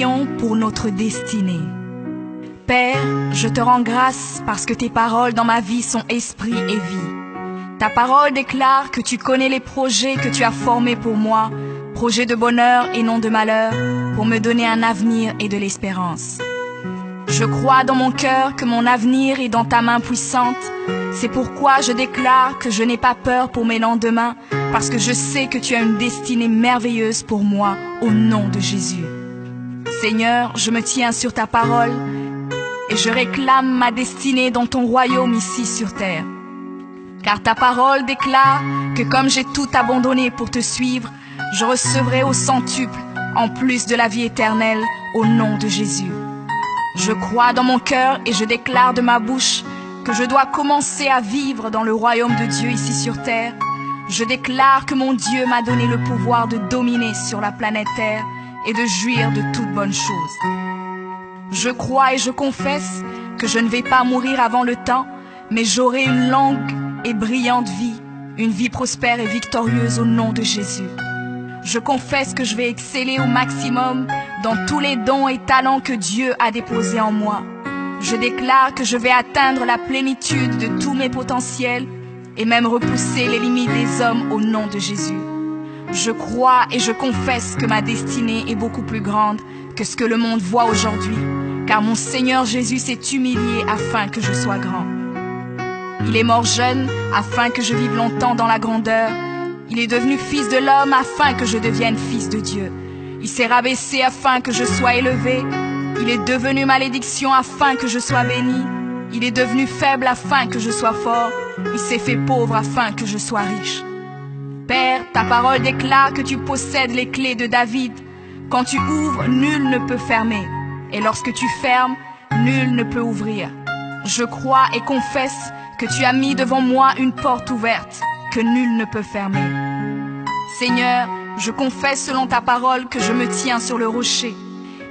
prions pour notre destinée. Père, je te rends grâce parce que tes paroles dans ma vie sont esprit et vie. Ta parole déclare que tu connais les projets que tu as formés pour moi, projets de bonheur et non de malheur, pour me donner un avenir et de l'espérance. Je crois dans mon cœur que mon avenir est dans ta main puissante. C'est pourquoi je déclare que je n'ai pas peur pour mes lendemains, parce que je sais que tu as une destinée merveilleuse pour moi, au nom de Jésus. Seigneur, je me tiens sur ta parole et je réclame ma destinée dans ton royaume ici sur terre. Car ta parole déclare que comme j'ai tout abandonné pour te suivre, je recevrai au centuple, en plus de la vie éternelle, au nom de Jésus. Je crois dans mon cœur et je déclare de ma bouche que je dois commencer à vivre dans le royaume de Dieu ici sur terre. Je déclare que mon Dieu m'a donné le pouvoir de dominer sur la planète Terre et de jouir de toutes bonnes choses. Je crois et je confesse que je ne vais pas mourir avant le temps, mais j'aurai une longue et brillante vie, une vie prospère et victorieuse au nom de Jésus. Je confesse que je vais exceller au maximum dans tous les dons et talents que Dieu a déposés en moi. Je déclare que je vais atteindre la plénitude de tous mes potentiels et même repousser les limites des hommes au nom de Jésus. Je crois et je confesse que ma destinée est beaucoup plus grande que ce que le monde voit aujourd'hui, car mon Seigneur Jésus s'est humilié afin que je sois grand. Il est mort jeune afin que je vive longtemps dans la grandeur. Il est devenu fils de l'homme afin que je devienne fils de Dieu. Il s'est rabaissé afin que je sois élevé. Il est devenu malédiction afin que je sois béni. Il est devenu faible afin que je sois fort. Il s'est fait pauvre afin que je sois riche. Père, ta parole déclare que tu possèdes les clés de David. Quand tu ouvres, nul ne peut fermer. Et lorsque tu fermes, nul ne peut ouvrir. Je crois et confesse que tu as mis devant moi une porte ouverte que nul ne peut fermer. Seigneur, je confesse selon ta parole que je me tiens sur le rocher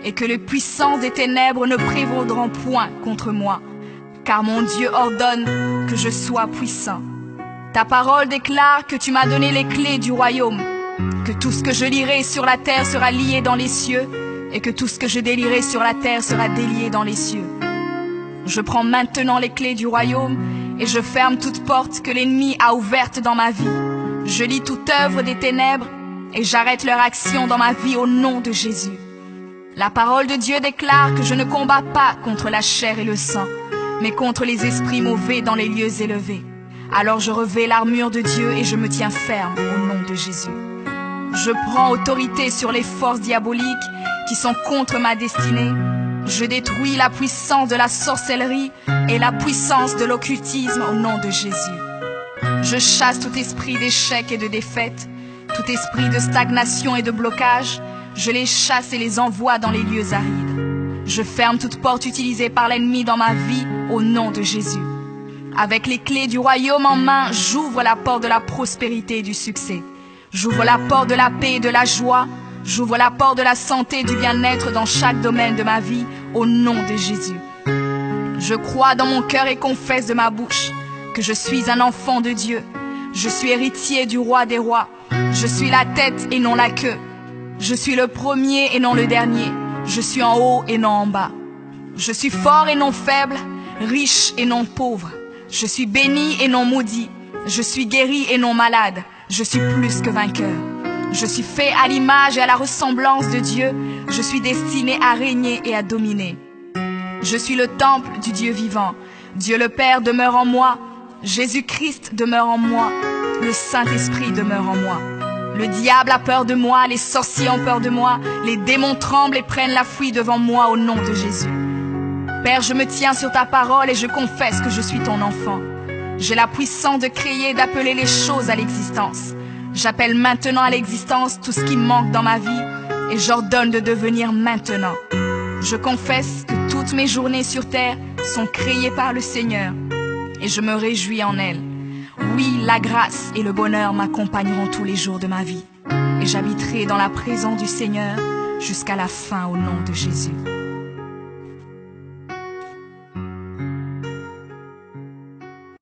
et que les puissances des ténèbres ne prévaudront point contre moi, car mon Dieu ordonne que je sois puissant. Ta parole déclare que tu m'as donné les clés du royaume, que tout ce que je lirai sur la terre sera lié dans les cieux et que tout ce que je délierai sur la terre sera délié dans les cieux. Je prends maintenant les clés du royaume et je ferme toute porte que l'ennemi a ouverte dans ma vie. Je lis toute œuvre des ténèbres et j'arrête leur action dans ma vie au nom de Jésus. La parole de Dieu déclare que je ne combats pas contre la chair et le sang, mais contre les esprits mauvais dans les lieux élevés. Alors je revêts l'armure de Dieu et je me tiens ferme au nom de Jésus. Je prends autorité sur les forces diaboliques qui sont contre ma destinée. Je détruis la puissance de la sorcellerie et la puissance de l'occultisme au nom de Jésus. Je chasse tout esprit d'échec et de défaite, tout esprit de stagnation et de blocage. Je les chasse et les envoie dans les lieux arides. Je ferme toute porte utilisée par l'ennemi dans ma vie au nom de Jésus. Avec les clés du royaume en main, j'ouvre la porte de la prospérité et du succès. J'ouvre la porte de la paix et de la joie. J'ouvre la porte de la santé et du bien-être dans chaque domaine de ma vie, au nom de Jésus. Je crois dans mon cœur et confesse de ma bouche que je suis un enfant de Dieu. Je suis héritier du roi des rois. Je suis la tête et non la queue. Je suis le premier et non le dernier. Je suis en haut et non en bas. Je suis fort et non faible, riche et non pauvre. Je suis béni et non maudit. Je suis guéri et non malade. Je suis plus que vainqueur. Je suis fait à l'image et à la ressemblance de Dieu. Je suis destiné à régner et à dominer. Je suis le temple du Dieu vivant. Dieu le Père demeure en moi. Jésus-Christ demeure en moi. Le Saint-Esprit demeure en moi. Le diable a peur de moi, les sorciers ont peur de moi, les démons tremblent et prennent la fuite devant moi au nom de Jésus. Père, je me tiens sur ta parole et je confesse que je suis ton enfant. J'ai la puissance de créer et d'appeler les choses à l'existence. J'appelle maintenant à l'existence tout ce qui manque dans ma vie et j'ordonne de devenir maintenant. Je confesse que toutes mes journées sur terre sont créées par le Seigneur et je me réjouis en elles. Oui, la grâce et le bonheur m'accompagneront tous les jours de ma vie et j'habiterai dans la présence du Seigneur jusqu'à la fin au nom de Jésus.